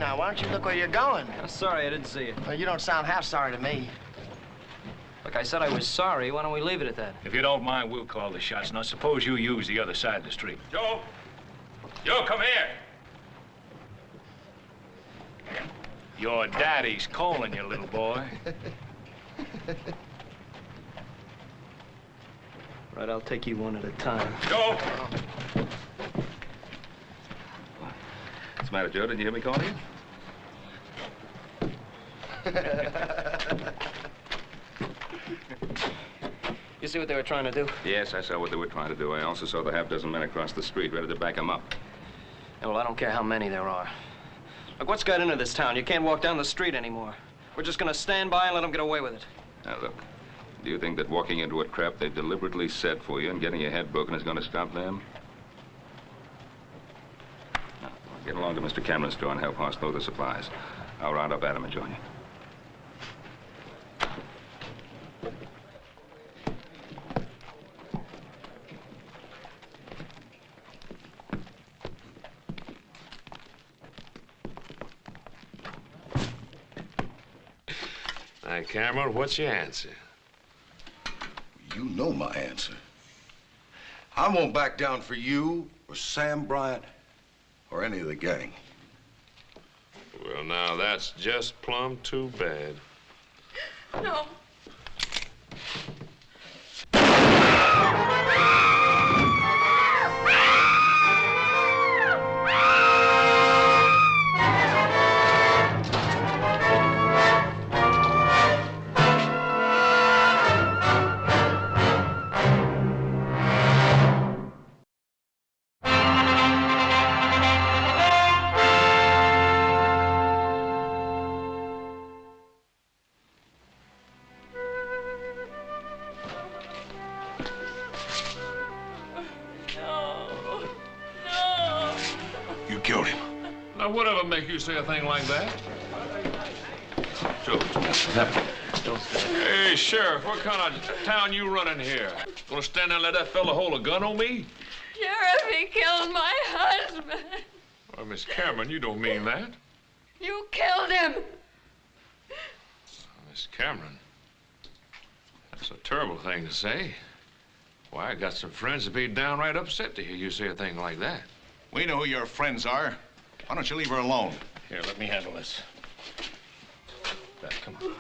now. Why don't you look where you're going? I'm sorry I didn't see you. Well, you don't sound half sorry to me. Look, I said I was sorry. Why don't we leave it at that? If you don't mind, we'll call the shots. Now, suppose you use the other side of the street. Joe! Joe, come here! Your daddy's calling you, little boy. Right, I'll take you one at a time. Joe! What's the matter, Joe? Didn't you hear me calling you? You see what they were trying to do? Yes, I saw what they were trying to do. I also saw the half-dozen men across the street ready to back them up. Yeah, well, I don't care how many there are. Look, what's got into this town? You can't walk down the street anymore. We're just gonna stand by and let them get away with it. Now, look, do you think that walking into a trap they deliberately set for you and getting your head broken is going to stop them? Now, get along to Mr. Cameron's store and help Hoss load the supplies. I'll round up Adam and join you. Hi, Cameron, what's your answer? You know my answer. I won't back down for you or Sam Bryant or any of the gang. Well, now, that's just plumb too bad. No. Whatever make you say a thing like that? Joe, what's happening? Hey, Sheriff, what kind of town you running here? Gonna stand there and let that fella hold a gun on me? Sheriff, he killed my husband. Well, Miss Cameron, you don't mean that. You killed him. Miss Cameron, that's a terrible thing to say. Why, I got some friends that'd be downright upset to hear you say a thing like that. We know who your friends are. Why don't you leave her alone? Here, let me handle this. Back, come on.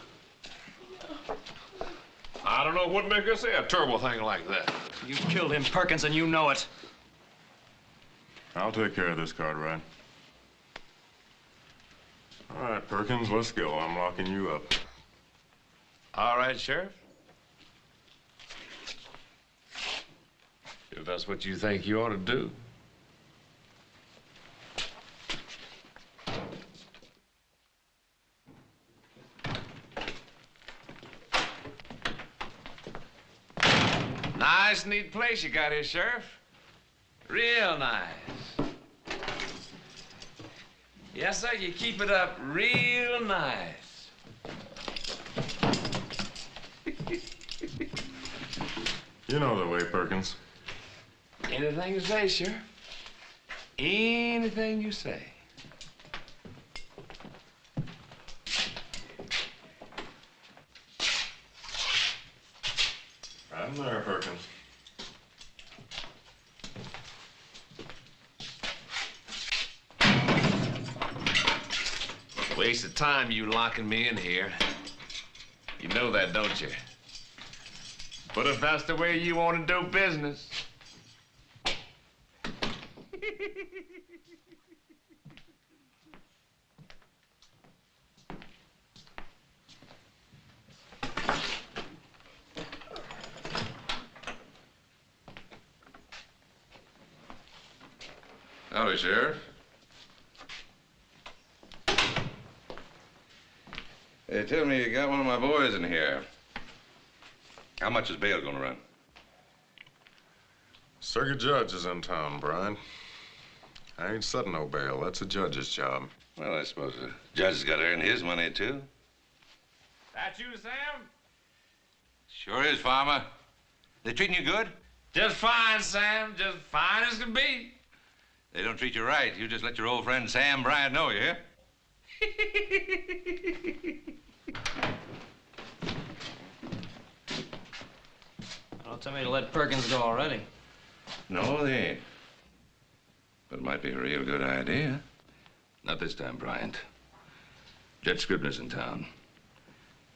I don't know what make her say a terrible thing like that. You killed him, Perkins, and you know it. I'll take care of this, Cartwright. All right, Perkins, let's go. I'm locking you up. All right, Sheriff. If that's what you think you ought to do. Nice, neat place you got here, Sheriff. Real nice. Yes, sir, you keep it up real nice. You know the way, Perkins. Anything you say, Sheriff. Anything you say. I'm there, Perkins. Waste of time you locking me in here. You know that, don't you? But if that's the way you want to do business. Howdy, Sheriff. They tell me you got one of my boys in here. How much is bail gonna run? Circuit judge is in town, Brian. I ain't setting no bail. That's a judge's job. Well, I suppose the judge has got to earn his money, too. That you, Sam? Sure is, Farmer. They treating you good? Just fine, Sam. Just fine as can be. They don't treat you right. You just let your old friend Sam Bryant know, you hear? Don't tell me to let Perkins go already. No, they ain't. But it might be a real good idea. Not this time, Bryant. Judge Scribner's in town.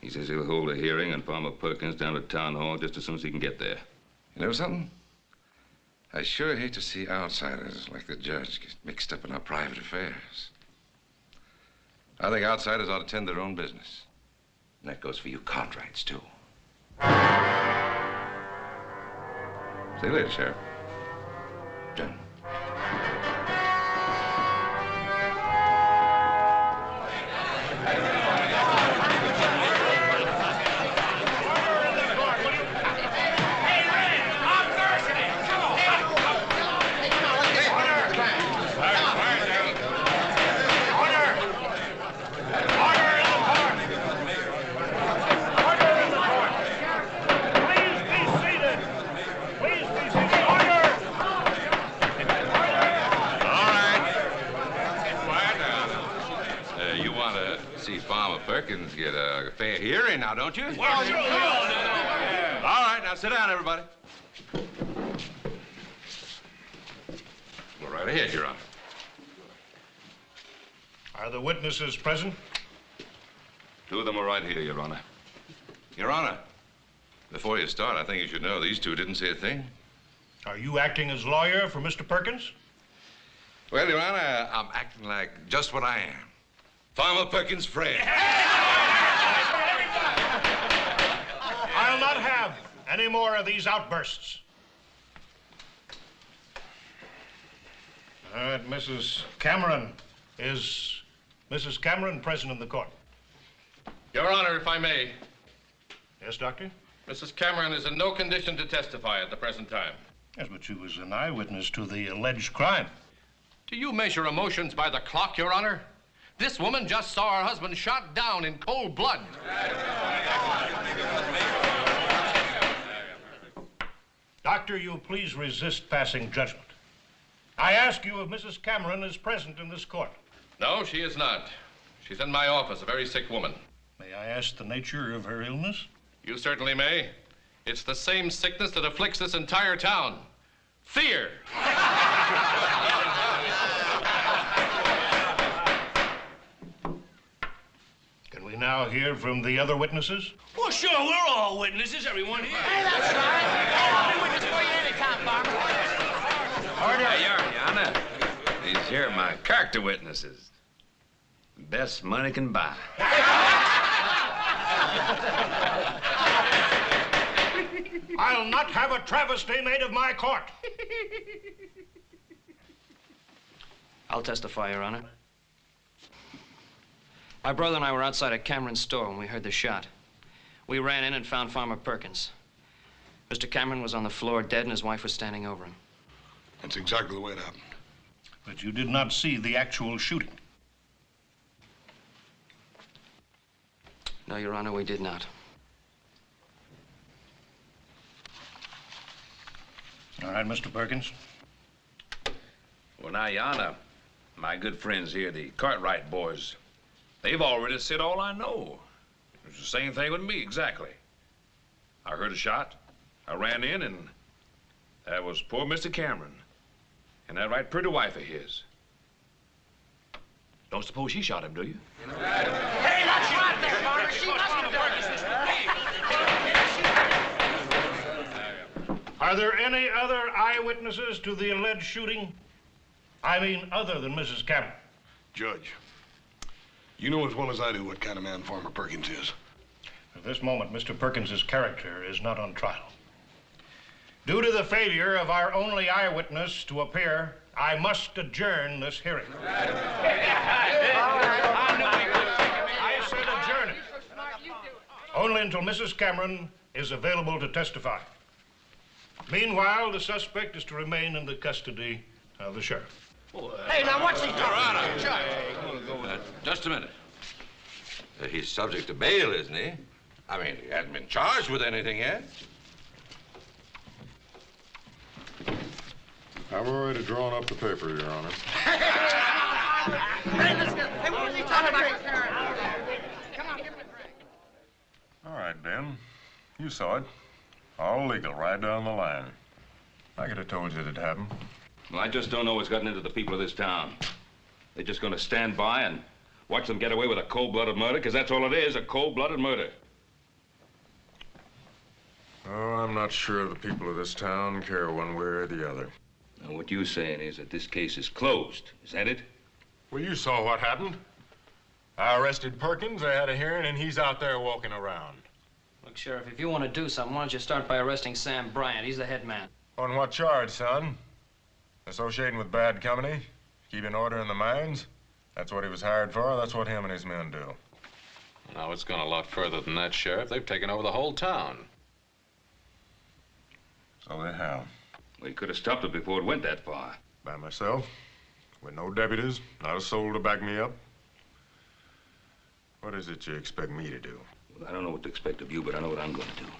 He says he'll hold a hearing on Farmer Perkins down at Town Hall just as soon as he can get there. You know something? I sure hate to see outsiders like the judge get mixed up in our private affairs. I think outsiders ought to tend their own business. And that goes for you Cartwrights, too. See you later, Sheriff. John. Perkins get a fair hearing now, don't you? Well, sure, we all do. All right, now sit down, everybody. Go right ahead, Your Honor. Are the witnesses present? Two of them are right here, Your Honor. Your Honor, before you start, I think you should know these two didn't say a thing. Are you acting as lawyer for Mr. Perkins? Well, Your Honor, I'm acting like just what I am. Farmer Perkins' friend. I'll not have any more of these outbursts. All right, Mrs. Cameron. Is Mrs. Cameron present in the court? Your Honor, if I may. Yes, Doctor? Mrs. Cameron is in no condition to testify at the present time. Yes, but she was an eyewitness to the alleged crime. Do you measure emotions by the clock, Your Honor? This woman just saw her husband shot down in cold blood. Doctor, you'll please resist passing judgment. I ask you if Mrs. Cameron is present in this court. No, she is not. She's in my office, a very sick woman. May I ask the nature of her illness? You certainly may. It's the same sickness that afflicts this entire town. Fear. Can we now hear from the other witnesses? Well, sure, we're all witnesses, everyone here. Hey, that's right. Hey, I'll be witness for you anytime, Farmer. Order, Your Honor. These here are my character witnesses. Best money can buy. I'll not have a travesty made of my court. I'll testify, Your Honor. My brother and I were outside a Cameron store when we heard the shot. We ran in and found Farmer Perkins. Mr. Cameron was on the floor dead and his wife was standing over him. That's exactly the way it happened. But you did not see the actual shooting. No, Your Honor, we did not. All right, Mr. Perkins. Well, now, Your Honor, my good friends here, the Cartwright boys, they've already said all I know. It's the same thing with me, exactly. I heard a shot. I ran in, and that was poor Mr. Cameron. And that right pretty wife of his. Don't suppose she shot him, do you? Hey, that's right there, Farmer. She must have done it. Are there any other eyewitnesses to the alleged shooting? I mean, other than Mrs. Cameron. Judge, you know as well as I do what kind of man Farmer Perkins is. At this moment, Mr. Perkins's character is not on trial. Due to the failure of our only eyewitness to appear, I must adjourn this hearing. I said adjourn it. Only until Mrs. Cameron is available to testify. Meanwhile, the suspect is to remain in the custody of the sheriff. Hey, now what's he talking about, Judge? Just a minute. He's subject to bail, isn't he? I mean, he hasn't been charged with anything yet. I've already drawn up the paper, Your Honor. Hey, let's go. Hey, what was he talking about? Come on, give him a drink. All right, Ben. You saw it. All legal, right down the line. I could have told you it'd happen. Well, I just don't know what's gotten into the people of this town. They're just going to stand by and watch them get away with a cold-blooded murder, because that's all it is, a cold-blooded murder. Oh, I'm not sure the people of this town care one way or the other. Now, what you're saying is that this case is closed. Is that it? Well, you saw what happened. I arrested Perkins, I had a hearing, and he's out there walking around. Look, Sheriff, if you want to do something, why don't you start by arresting Sam Bryant? He's the head man. On what charge, son? Associating with bad company? Keeping order in the mines? That's what he was hired for. That's what him and his men do. No, it's gone a lot further than that, Sheriff. They've taken over the whole town. So they have. Well, you could have stopped it before it went that far. By myself, with no deputies, not a soul to back me up. What is it you expect me to do? Well, I don't know what to expect of you, but I know what I'm going to do.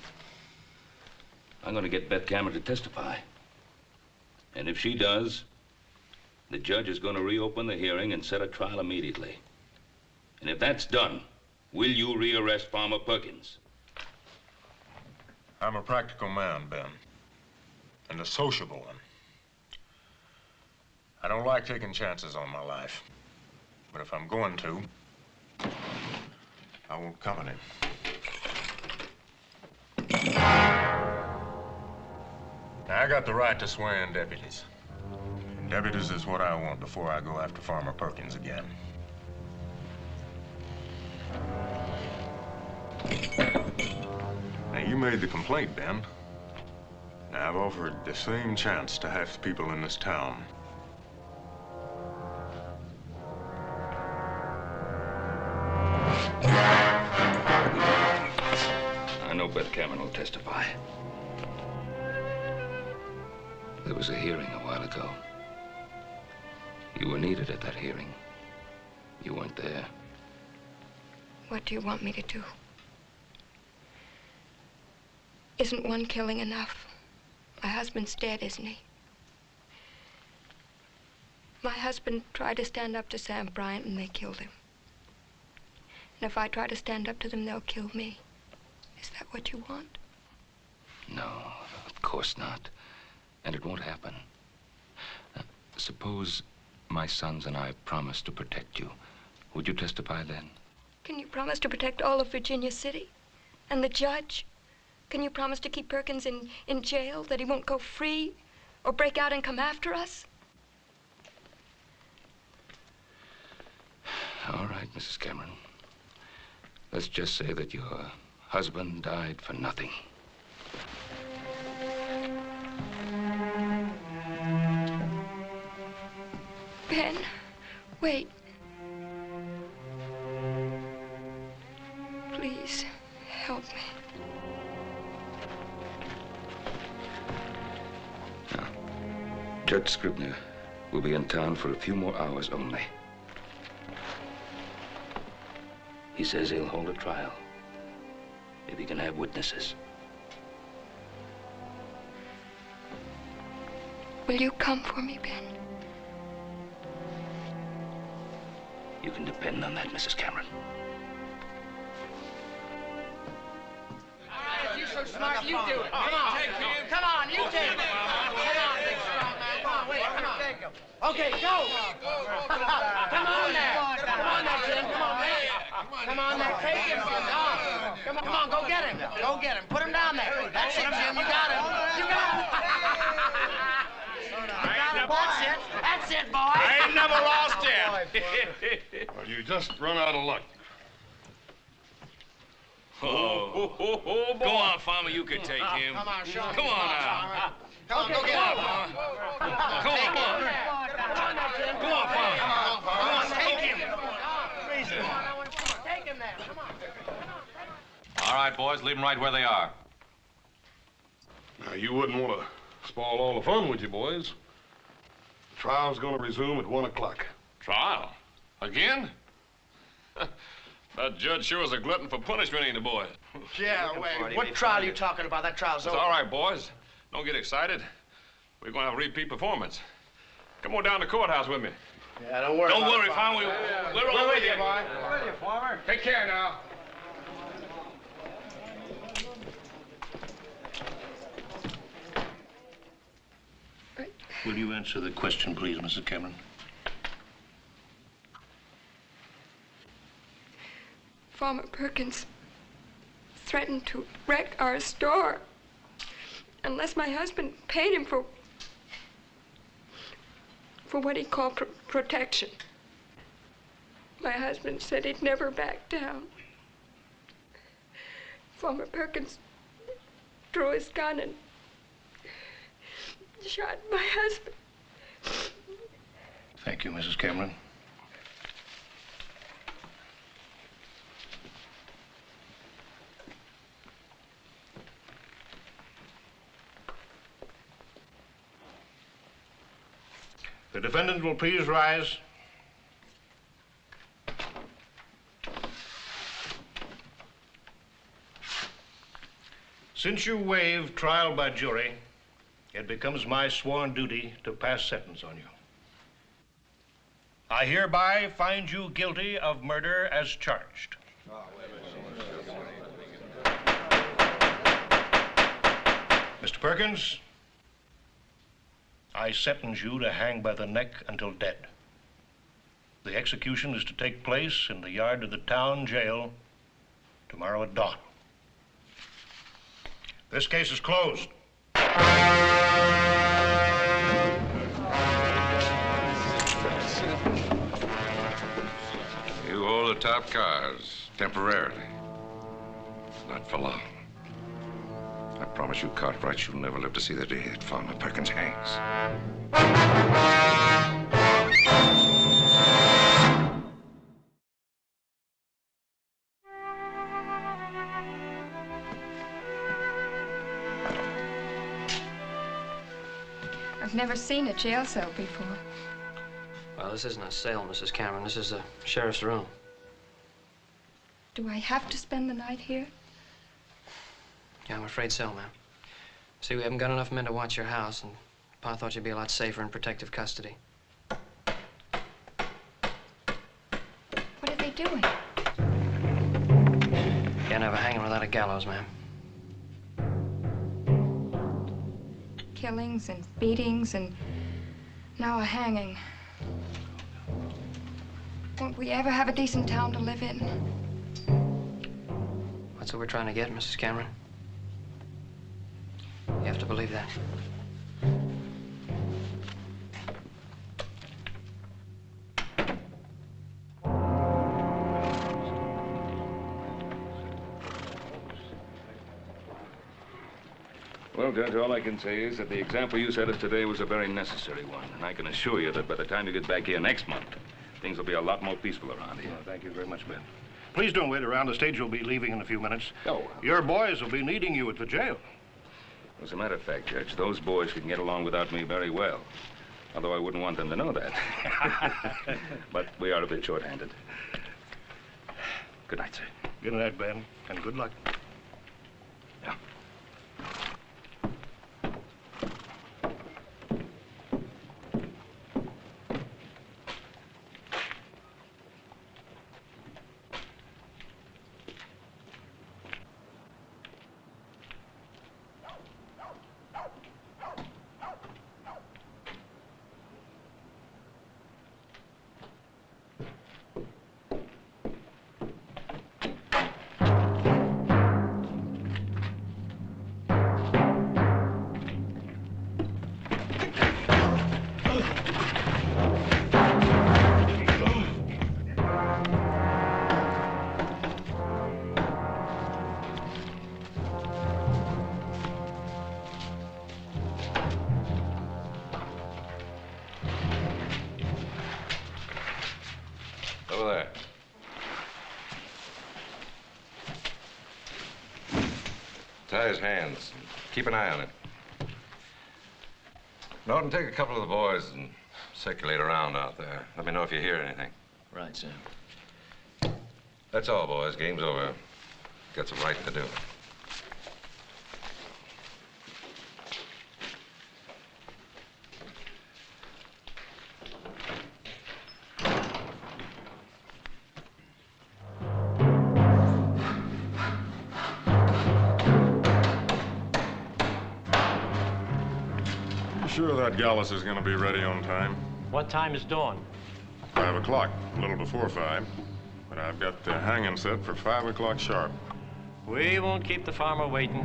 I'm going to get Beth Cameron to testify. And if she does, the judge is going to reopen the hearing and set a trial immediately. And if that's done, will you rearrest Farmer Perkins? I'm a practical man, Ben. And a sociable one. I don't like taking chances on my life. But if I'm going to, I want company. Now, I got the right to swear in deputies. And deputies is what I want before I go after Farmer Perkins again. Now, you made the complaint, Ben. Now, I've offered the same chance to half the people in this town. I know Beth Cameron will testify. There was a hearing a while ago. You were needed at that hearing. You weren't there. What do you want me to do? Isn't one killing enough? My husband's dead, isn't he? My husband tried to stand up to Sam Bryant and they killed him. And if I try to stand up to them, they'll kill me. Is that what you want? No, of course not. And it won't happen. Suppose my sons and I promise to protect you. Would you testify then? Can you promise to protect all of Virginia City? And the judge? Can you promise to keep Perkins in jail, that he won't go free or break out and come after us? All right, Mrs. Cameron. Let's just say that your husband died for nothing. Ben, wait. Please, help me. Now, Judge Scribner will be in town for a few more hours only. He says he'll hold a trial if he can have witnesses. Will you come for me, Ben? You can depend on that, Mrs. Cameron. You're so smart, you do it. Come on. Come on, you take it. Come on, big strong man. Come on, wait, come on. Okay, go. Come on there. Come on there, Jim. Come on, man. Come on there, take him. Come on, go get him. Go get him. Put him down there. That's it, Jim. You got him. You got him. That's it, boy. I ain't never lost yet. Well, you just run out of luck. Oh, go on, Farmer, you can take him. Come on, Sean. Come on now. Come on, go get him. Come on, Come on now, Jim. Come on, Farmer. Come on, take him. Take him there. Come on. All right, boys, leave them right where they are. Now, you wouldn't want to spoil all the fun, would you, boys? The trial's going to resume at 1 o'clock. Trial? Again? That judge sure is a glutton for punishment, ain't he, boy? Yeah, wait. What trial are you talking about? That trial's It's over. all right, boys. Don't get excited. We're going to have a repeat performance. Come on down to the courthouse with me. Yeah, don't worry. Don't worry, Farmer. We're all with you, boy. We're with you, Farmer. Take care now. Will you answer the question, please, Mrs. Cameron? Farmer Perkins threatened to wreck our store unless my husband paid him for what he called protection. My husband said he'd never back down. Farmer Perkins drew his gun and shot my husband. Thank you, Mrs. Cameron. The defendant will please rise. Since you waive trial by jury, it becomes my sworn duty to pass sentence on you. I hereby find you guilty of murder as charged. Mr. Perkins, I sentence you to hang by the neck until dead. The execution is to take place in the yard of the town jail tomorrow at dawn. This case is closed. You hold the top cars, temporarily. Not for long. I promise you, Cartwright, you'll never live to see the day that Farmer Perkins hangs. I've never seen a jail cell before. Well, this isn't a cell, Mrs. Cameron. This is the sheriff's room. Do I have to spend the night here? Yeah, I'm afraid so, ma'am. See, we haven't got enough men to watch your house, and Pa thought you'd be a lot safer in protective custody. What are they doing? Can't have a hanging without a gallows, ma'am. Killings and beatings and now a hanging. Won't we ever have a decent town to live in? That's what we're trying to get, Mrs. Cameron. You have to believe that. Well, Judge, all I can say is that the example you set us today was a very necessary one. And I can assure you that by the time you get back here next month, things will be a lot more peaceful around here. Oh, thank you very much, Ben. Please don't wait around. The stage will be leaving in a few minutes. Oh. Your boys will be needing you at the jail. As a matter of fact, Judge, those boys can get along without me very well. Although I wouldn't want them to know that. But we are a bit short-handed. Good night, sir. Good night, Ben, and good luck. Yeah. Over there. Tie his hands. Keep an eye on it. Norton, take a couple of the boys and circulate around out there. Let me know if you hear anything. Right, Sam. That's all, boys. Game's over. Got some writing to do. sure that Gallus is going to be ready on time. What time is dawn? 5 o'clock, a little before 5. But I've got the hanging set for 5 o'clock sharp. We won't keep the farmer waiting.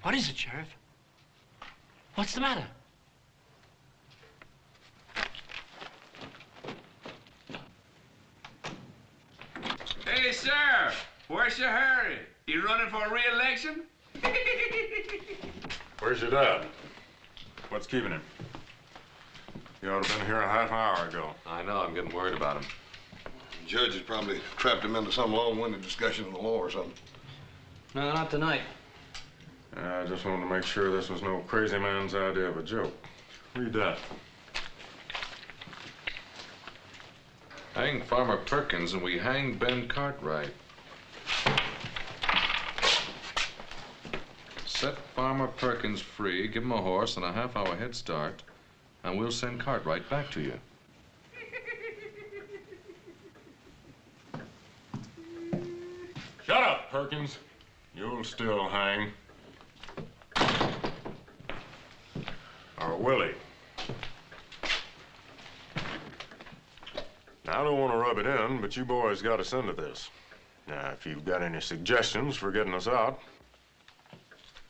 What is it, Sheriff? What's the matter? Hey, sir, where's your hurry? You running for re-election? Where's your dad? What's keeping him? He ought to have been here a half hour ago. I know, I'm getting worried about him. The judge has probably trapped him into some long-winded discussion of the law or something. No, not tonight. I just wanted to make sure this was no crazy man's idea of a joke. Read that. Hang Farmer Perkins and we hang Ben Cartwright. Set Farmer Perkins free, give him a horse and a half-hour head start, and we'll send Cartwright back to you. Shut up, Perkins. You'll still hang. Or will he? Now, I don't want to rub it in, but you boys got us into this. Now, if you've got any suggestions for getting us out.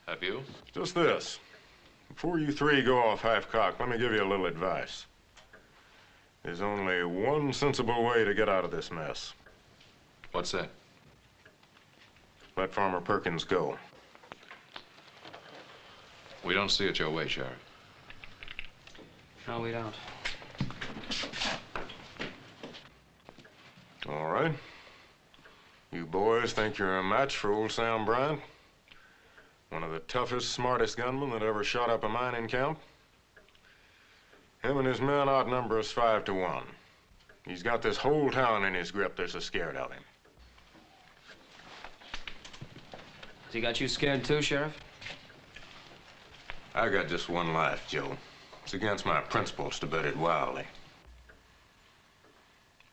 Have you? Just this. Before you three go off half-cocked, let me give you a little advice. There's only one sensible way to get out of this mess. What's that? Let Farmer Perkins go. We don't see it your way, Sheriff. No, we don't. All right. You boys think you're a match for old Sam Bryant? One of the toughest, smartest gunmen that ever shot up a mining camp? Him and his men outnumber us 5 to 1. He's got this whole town in his grip. They're so scared of him. Has he got you scared too, Sheriff? I got just one life, Joe. It's against my principles to bet it wildly.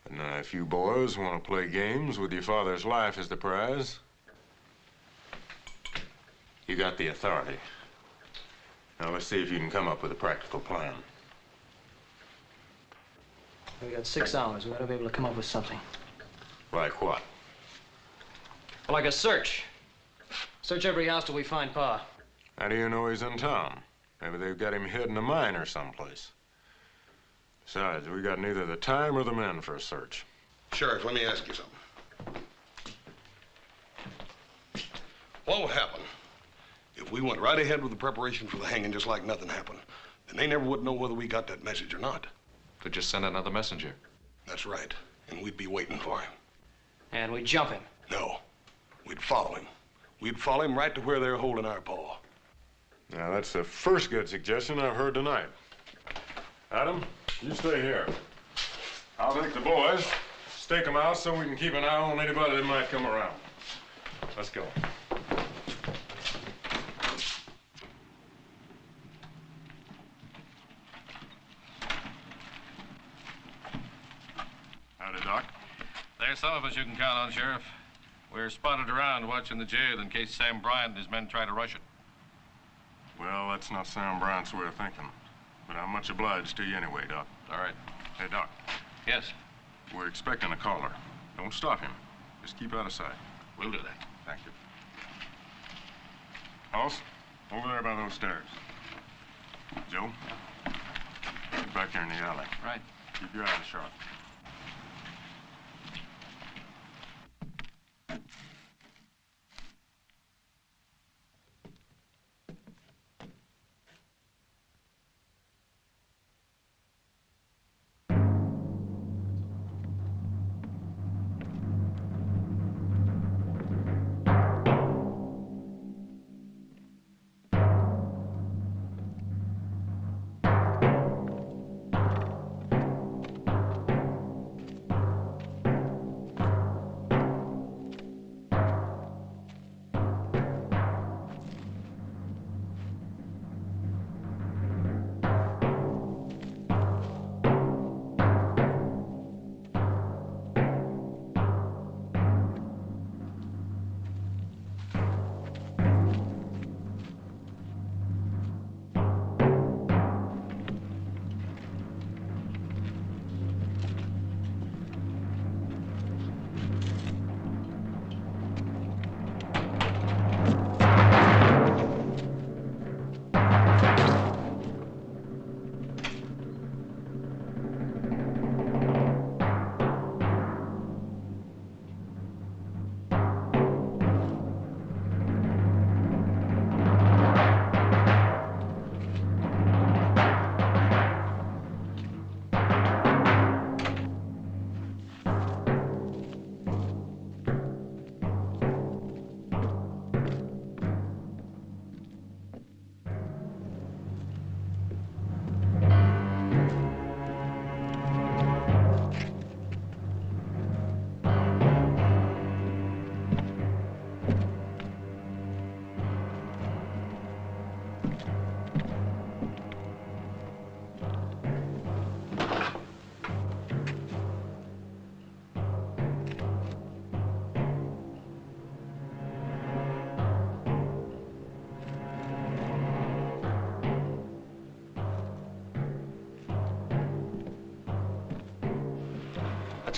But now, if you boys want to play games with your father's life as the prize, you got the authority. Now, let's see if you can come up with a practical plan. We got 6 hours. We ought to be able to come up with something. Like what? Like a search. Search every house till we find Pa. How do you know he's in town? Maybe they've got him hid in a mine or someplace. Besides, we got neither the time or the men for a search. Sheriff, let me ask you something. What will happen if we went right ahead with the preparation for the hanging just like nothing happened? Then they never would know whether we got that message or not. Could just send another messenger. That's right. And we'd be waiting for him. And we jump him. No. We'd follow him. We'd follow him right to where they're holding our paw. Now, that's the first good suggestion I've heard tonight. Adam, you stay here. I'll take the boys, stake them out so we can keep an eye on anybody that might come around. Let's go. Howdy, Doc. There's some of us you can count on, Sheriff. We're spotted around watching the jail in case Sam Bryant and his men try to rush it. Well, that's not Sam Bryant's way of thinking. But I'm much obliged to you anyway, Doc. All right. Hey, Doc. Yes? We're expecting a caller. Don't stop him. Just keep out of sight. We'll do that. Thank you. Hoss, over there by those stairs. Joe, get back here in the alley. Right. Keep your eyes sharp.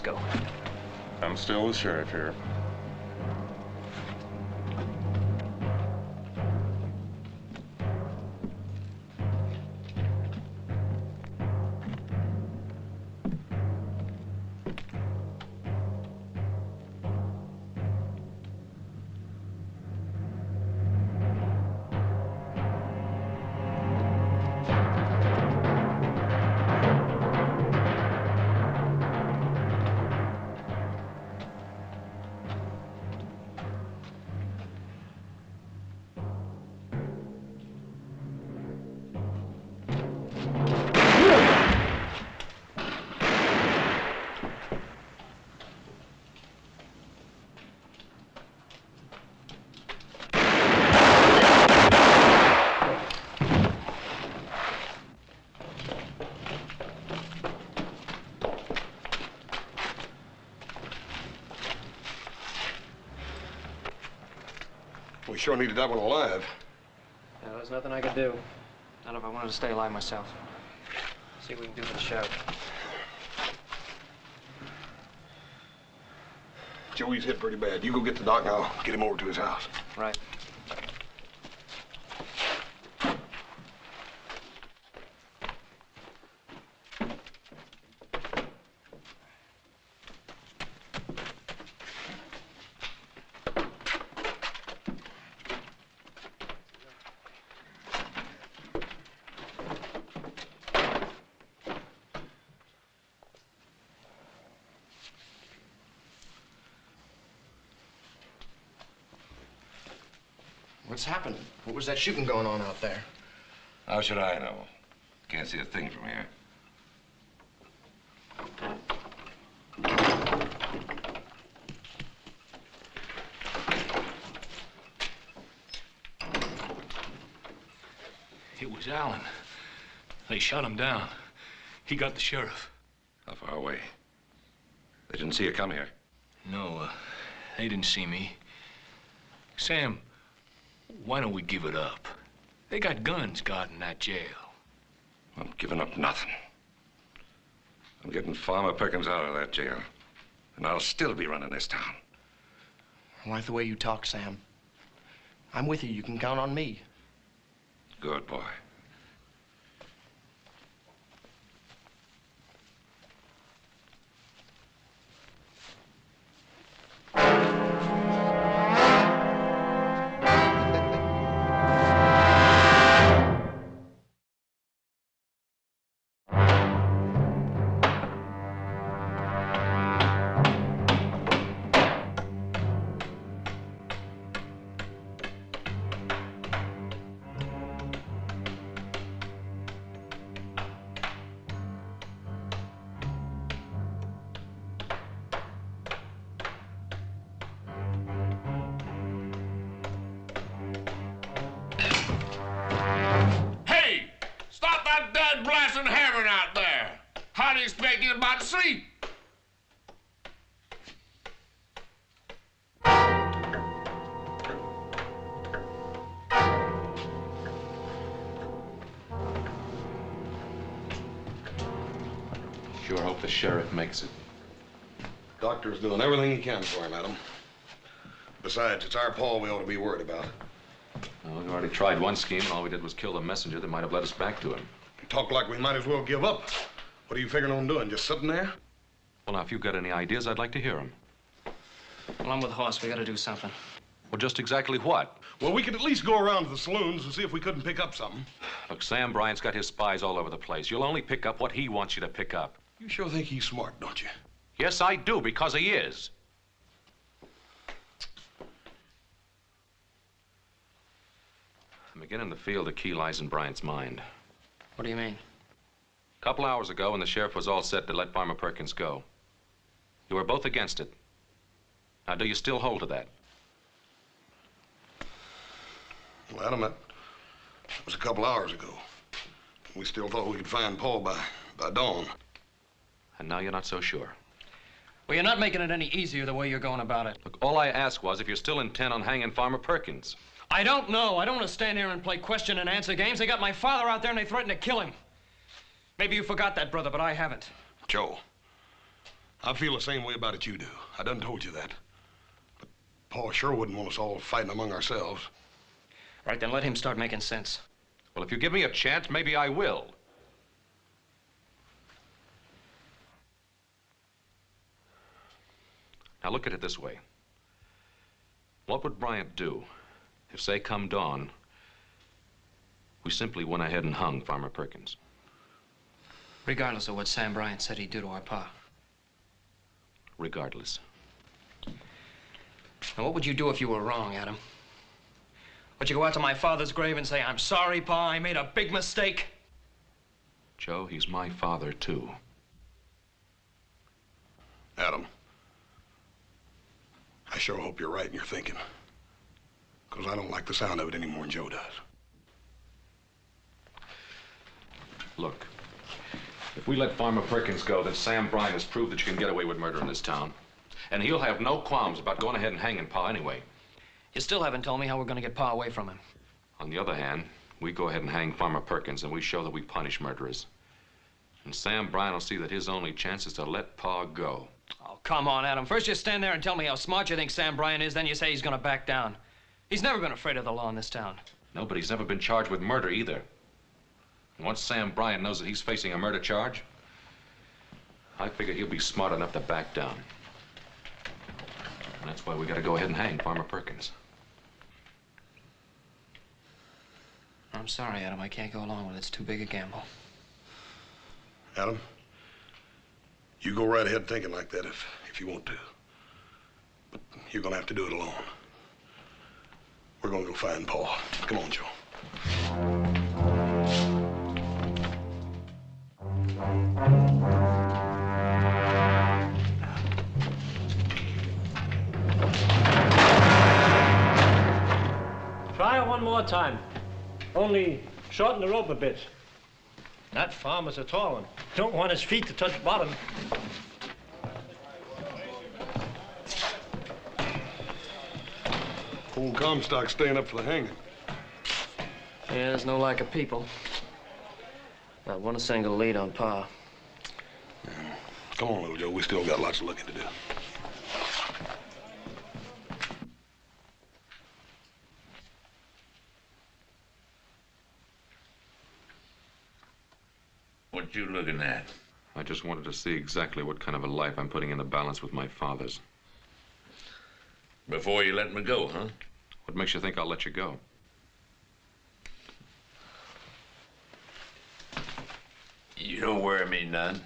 Let's go. I'm still the sheriff here. We sure needed that one alive. Yeah, there's nothing I could do. Not if I wanted to stay alive myself. See what we can do for the sheriff. Joey's hit pretty bad. You go get the doc and I'll get him over to his house. Right. What's happened? What was that shooting going on out there? How should I know? Can't see a thing from here. It was Allen. They shot him down. He got the sheriff. How far away? They didn't see you come here. No, they didn't see me. Sam, why don't we give it up? They got guns guarding that jail. I'm giving up nothing. I'm getting Farmer Perkins out of that jail. And I'll still be running this town. I like the way you talk, Sam. I'm with you. You can count on me. Good boy. How do you expect you about to sleep? Sure hope the sheriff makes it. Doctor's doing everything he can for him, Adam. Besides, it's our Paul we ought to be worried about. Well, we already tried one scheme, and all we did was kill the messenger that might have led us back to him. You talk like we might as well give up. What are you figuring on doing? Just sitting there? Well, now, if you've got any ideas, I'd like to hear them. Well, I'm with Hoss. We gotta do something. Well, just exactly what? Well, we could at least go around to the saloons and see if we couldn't pick up something. Look, Sam Bryant's got his spies all over the place. You'll only pick up what he wants you to pick up. You sure think he's smart, don't you? Yes, I do, because he is. I'm beginning to feel the key lies in Bryant's mind. What do you mean? A couple hours ago, when the sheriff was all set to let Farmer Perkins go, you were both against it. Now, do you still hold to that? Well, Adam, that was a couple hours ago. We still thought we could find Paul by dawn. And now you're not so sure. Well, you're not making it any easier the way you're going about it. Look, all I asked was if you're still intent on hanging Farmer Perkins. I don't know. I don't want to stand here and play question and answer games. They got my father out there and they threatened to kill him. Maybe you forgot that, brother, but I haven't. Joe, I feel the same way about it you do. I done told you that. But Pa sure wouldn't want us all fighting among ourselves. Right, then let him start making sense. Well, if you give me a chance, maybe I will. Now look at it this way. What would Bryant do if, say, come dawn, we simply went ahead and hung Farmer Perkins? Regardless of what Sam Bryant said he'd do to our pa. Regardless. Now, what would you do if you were wrong, Adam? Would you go out to my father's grave and say, "I'm sorry, Pa, I made a big mistake"? Joe, he's my father, too. Adam, I sure hope you're right in your thinking. Because I don't like the sound of it any more than Joe does. Look, if we let Farmer Perkins go, then Sam Bryant has proved that you can get away with murder in this town. And he'll have no qualms about going ahead and hanging Pa anyway. You still haven't told me how we're going to get Pa away from him. On the other hand, we go ahead and hang Farmer Perkins, and we show that we punish murderers. And Sam Bryant will see that his only chance is to let Pa go. Oh, come on, Adam. First you stand there and tell me how smart you think Sam Bryant is, then you say he's going to back down. He's never been afraid of the law in this town. No, but he's never been charged with murder either. And once Sam Bryant knows that he's facing a murder charge, I figure he'll be smart enough to back down. And that's why we got to go ahead and hang Farmer Perkins. I'm sorry, Adam. I can't go along with it. It's too big a gamble. Adam, you go right ahead thinking like that if you want to. But you're going to have to do it alone. We're going to go find Pa. Come on, Joe. Try it one more time. Only shorten the rope a bit. That farmer's a tall one. Don't want his feet to touch bottom. Old Comstock staying up for the hanging. Yeah, there's no lack of people. Not one single lead on Pa. Yeah. Come on, little Joe. We still got lots of looking to do. What you looking at? I just wanted to see exactly what kind of a life I'm putting in the balance with my father's. Before you let me go, huh? What makes you think I'll let you go? You don't worry me none.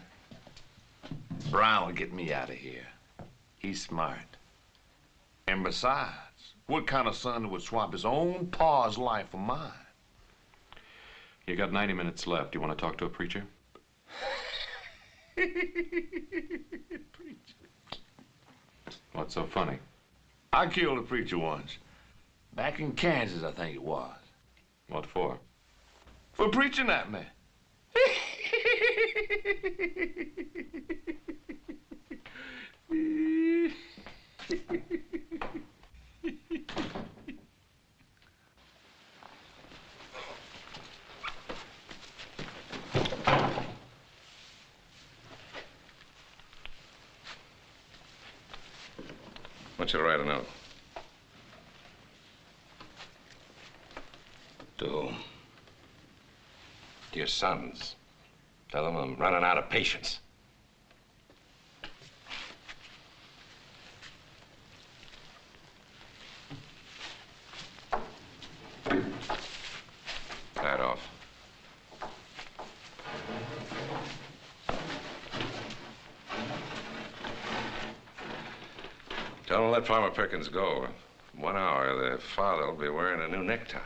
Brown will get me out of here. He's smart. And besides, what kind of son would swap his own pa's life for mine? You got 90 minutes left. You want to talk to a preacher? What's so funny? I killed a preacher once. Back in Kansas, I think it was. What for? For preaching at me. Want you to write a note. To whom? To your sons. Tell them I'm running out of patience. That off. Tell them to let Farmer Perkins go. In 1 hour, their father will be wearing a new necktie.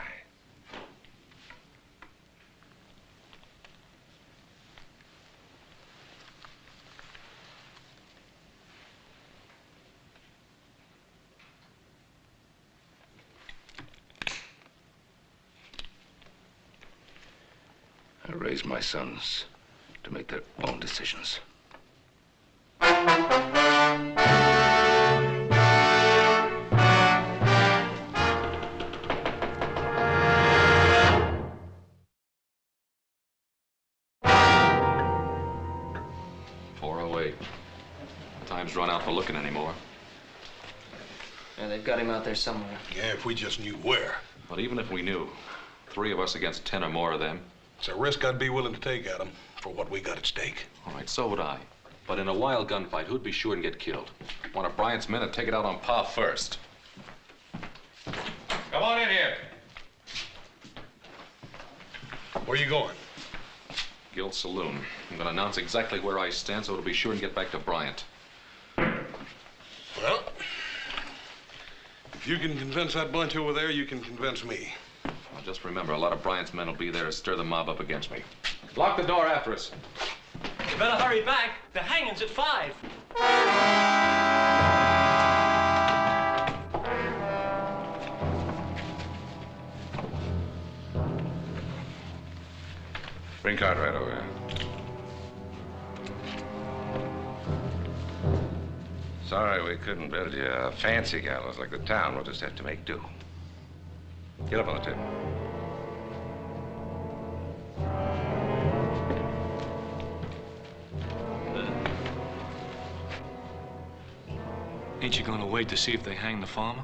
I raised my sons to make their own decisions. time's run out for looking anymore. Yeah, they've got him out there somewhere. Yeah, if we just knew where. But even if we knew, 3 of us against 10 or more of them. It's a risk I'd be willing to take, Adam, for what we got at stake. All right, so would I. But in a wild gunfight, who'd be sure and get killed? One of Bryant's men would take it out on Pa first. Come on in here. Where you going? Guild Saloon. I'm gonna announce exactly where I stand so it'll be sure and get back to Bryant. Well, if you can convince that bunch over there, you can convince me. Well, just remember, a lot of Bryant's men will be there to stir the mob up against me. Lock the door after us. You better hurry back. The hanging's at 5. Bring Cartwright over here. Sorry we couldn't build you a fancy gallows like the town. We'll just have to make do. Get up on the table. Ain't you gonna wait to see if they hang the farmer?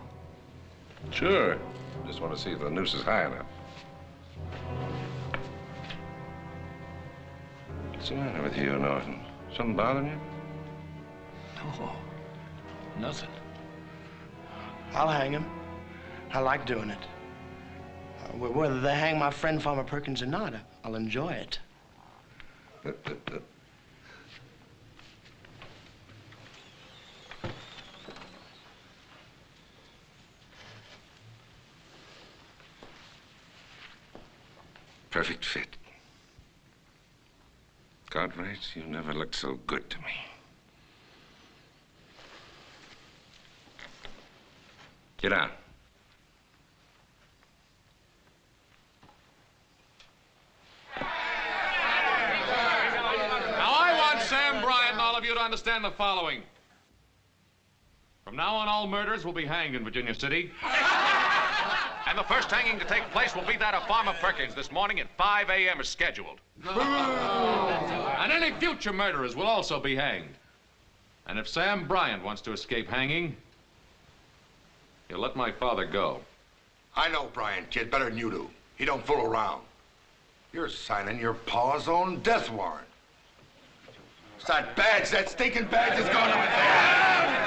Sure. Just want to see if the noose is high enough. What's the matter with you, Norton? Something bothering you? No, nothing. I'll hang him. I like doing it. Whether they hang my friend Farmer Perkins or not, I'll enjoy it. Perfect fit. Cartwright, you never looked so good to me. Get out. Now, I want Sam Bryant and all of you to understand the following. From now on, all murders will be hanged in Virginia City. And the first hanging to take place will be that of Farmer Perkins this morning at 5 a.m. as scheduled. And any future murderers will also be hanged. And if Sam Bryant wants to escape hanging, he'll let my father go. I know Bryant, kid, better than you do. He don't fool around. You're signing your pa's own death warrant. It's that badge, that stinking badge is going over there.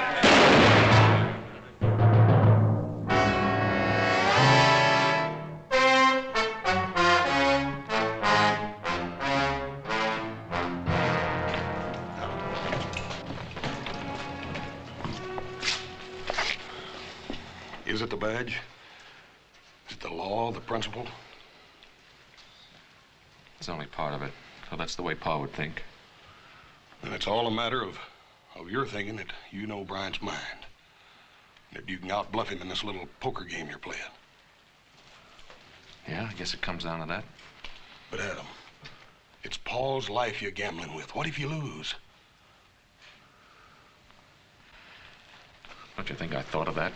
Is it the badge? Is it the law, the principle? It's only part of it. So that's the way Pa would think. And it's all a matter of your thinking that you know Bryant's mind. And that you can outbluff him in this little poker game you're playing. Yeah, I guess it comes down to that. But Adam, it's Paul's life you're gambling with. What if you lose? Don't you think I thought of that?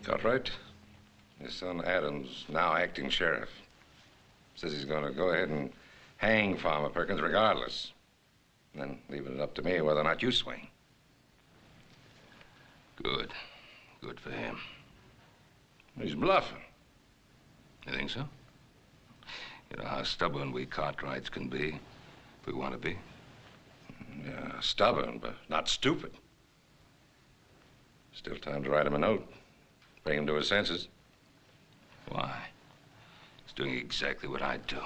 Cartwright, your son Adam's now acting sheriff. Says he's going to go ahead and hang Farmer Perkins regardless. And then leaving it up to me whether or not you swing. Good. Good for him. He's bluffing. You think so? You know how stubborn we Cartwrights can be, if we want to be. Yeah, stubborn, but not stupid. Still time to write him a note. Bring him to his senses. Why? He's doing exactly what I'd do.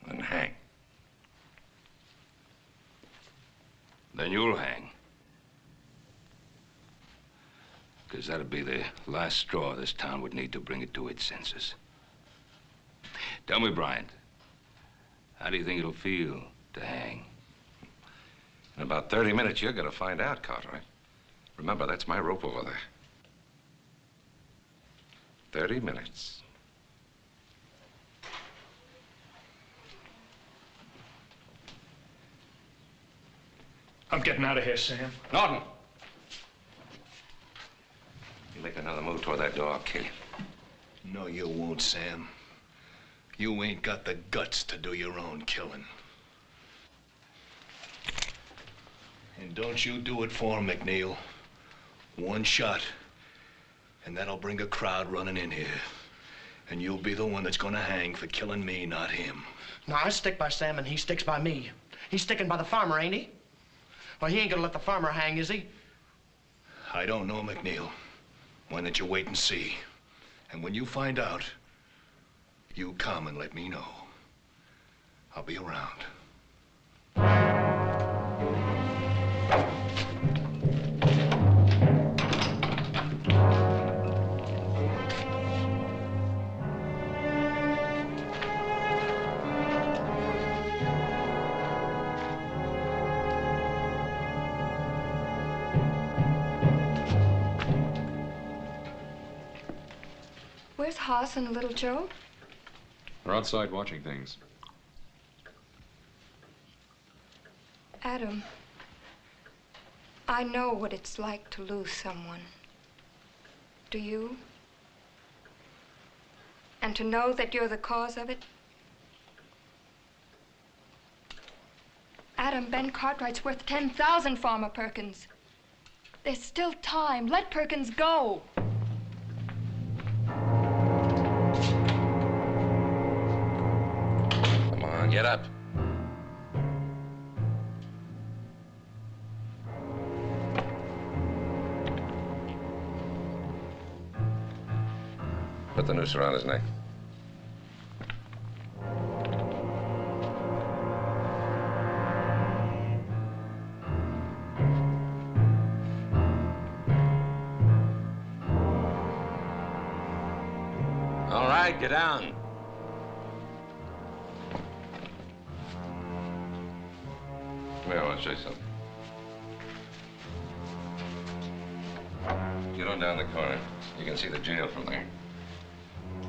And hang. Then you'll hang. Because that'd be the last straw this town would need to bring it to its senses. Tell me, Bryant, how do you think it'll feel to hang? In about 30 minutes, you're going to find out, Cartwright. Remember, that's my rope over there. 30 minutes. I'm getting out of here, Sam. Norton! You make another move toward that door, I'll kill you. No, you won't, Sam. You ain't got the guts to do your own killing. And don't you do it for him, McNeil. One shot, and that'll bring a crowd running in here. And you'll be the one that's gonna hang for killing me, not him. No, I stick by Sam and he sticks by me. He's sticking by the farmer, ain't he? Well, he ain't gonna let the farmer hang, is he? I don't know, McNeil. Why don't you wait and see? And when you find out, you come and let me know. I'll be around. Where's Hoss and Little Joe? They're outside watching things. Adam, I know what it's like to lose someone. Do you? And to know that you're the cause of it? Adam, Ben Cartwright's worth 10,000, Farmer Perkins. There's still time. Let Perkins go. Come on, get up. Put the noose around his neck. All right, get down. Come here, I want to show you something. Get on down the corner. You can see the jail from there.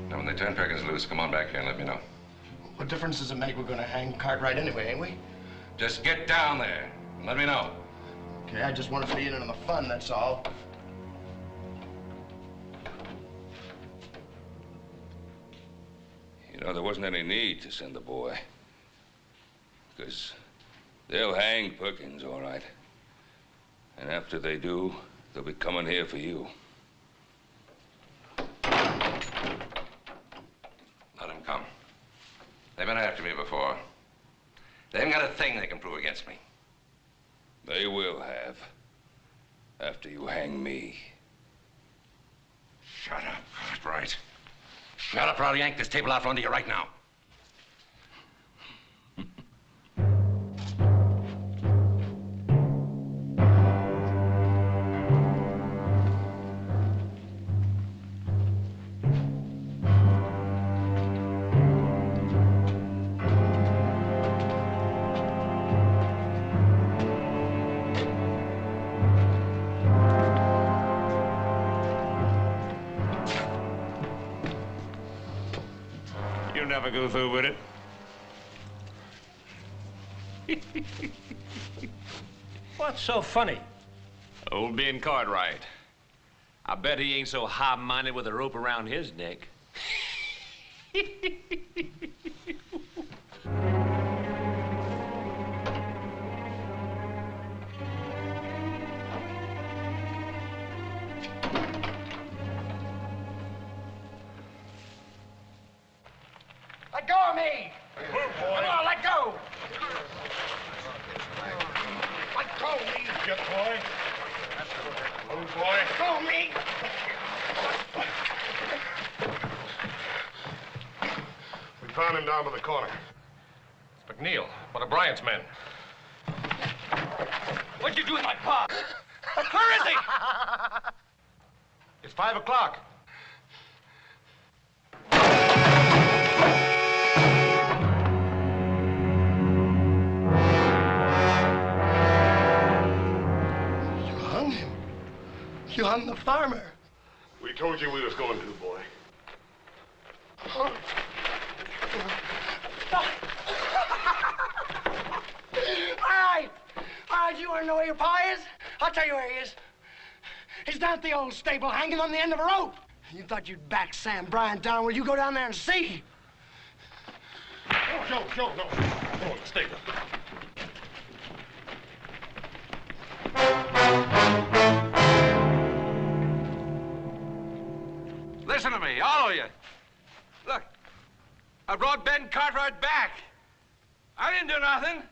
Now, when they turn Perkins loose, come on back here and let me know. What difference does it make? We're gonna hang Cartwright anyway, ain't we? Just get down there and let me know. Okay, I just want to be in on the fun, that's all. You know, there wasn't any need to send the boy. Because they'll hang Perkins, all right. And after they do, they'll be coming here for you. Let them come. They've been after me before. They haven't got a thing they can prove against me. They will have. After you hang me. Shut up, Cartwright. Shut up, or I'll yank this table out from under you right now. Never go through with it. What's so funny? Old Ben Cartwright. I bet he ain't so high-minded with a rope around his neck. Let go of me! Come on, let go! Let go of me! Get boy. Move, boy. Let go of me! We found him down by the corner. It's McNeil, one of Bryant's men. What'd you do with my pa? Where is he? It's 5 o'clock. You hung the farmer. We told you we was going to, boy. All right, you are to know where your pa is? I'll tell you where he is. He's down at the old stable, hanging on the end of a rope. You thought you'd back Sam Bryant down. Well, you go down there and see. Oh, Joe, no. Go on, stay there. Listen to me, all of you. Look, I brought Ben Cartwright back. I didn't do nothing.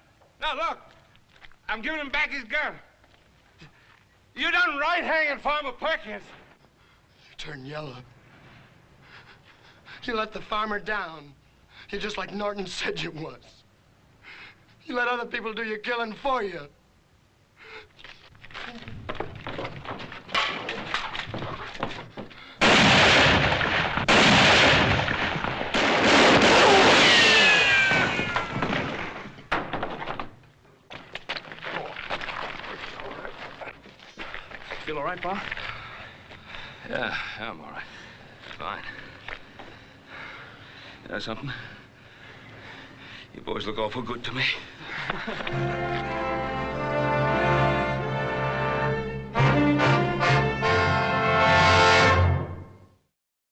Now, look, I'm giving him back his gun. You done right hanging Farmer Perkins. You turned yellow. You let the farmer down. You're just like Norton said you was. You let other people do your killing for you. Feel all right, Pa? Yeah, I'm all right. Fine. You know something? You boys look awful good to me.